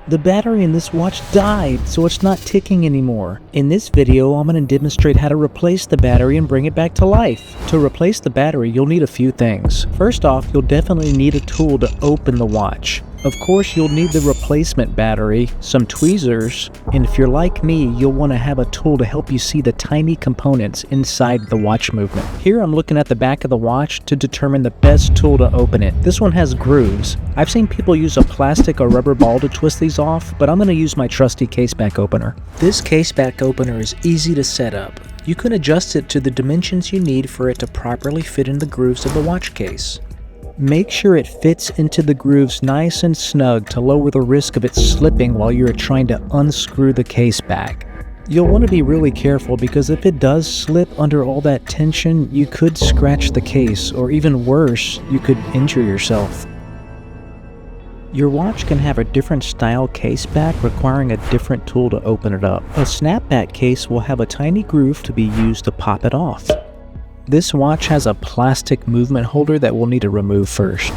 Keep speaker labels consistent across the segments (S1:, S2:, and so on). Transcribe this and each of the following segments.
S1: The battery in this watch died, so it's not ticking anymore. In this video, I'm going to demonstrate how to replace the battery and bring it back to life. To replace the battery, you'll need a few things. First off, you'll definitely need a tool to open the watch. Of course, you'll need the replacement battery, some tweezers, and if you're like me, you'll want to have a tool to help you see the tiny components inside the watch movement. Here I'm looking at the back of the watch to determine the best tool to open it. This one has grooves. I've seen people use a plastic or rubber ball to twist these off, but I'm going to use my trusty case back opener. This case back opener is easy to set up. You can adjust it to the dimensions you need for it to properly fit in the grooves of the watch case. Make sure it fits into the grooves nice and snug to lower the risk of it slipping while you're trying to unscrew the case back. You'll want to be really careful because if it does slip under all that tension, you could scratch the case, or even worse, you could injure yourself. Your watch can have a different style case back requiring a different tool to open it up. A snapback case will have a tiny groove to be used to pop it off. This watch has a plastic movement holder that we'll need to remove first.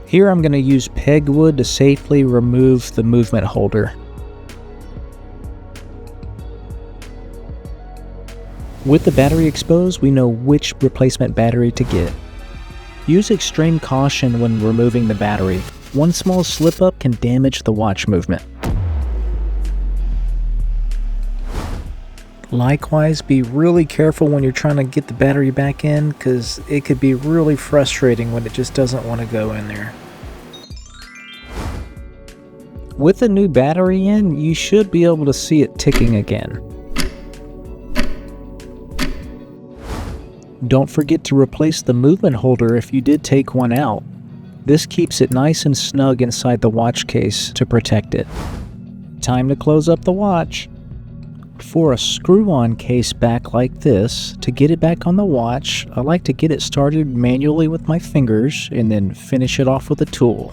S1: Here I'm going to use pegwood to safely remove the movement holder. With the battery exposed, we know which replacement battery to get. Use extreme caution when removing the battery. One small slip up can damage the watch movement. Likewise, be really careful when you're trying to get the battery back in, because it could be really frustrating when it just doesn't want to go in there. With the new battery in, you should be able to see it ticking again. Don't forget to replace the movement holder if you did take one out. This keeps it nice and snug inside the watch case to protect it. Time to close up the watch. For a screw-on case back like this, to get it back on the watch, I like to get it started manually with my fingers and then finish it off with a tool.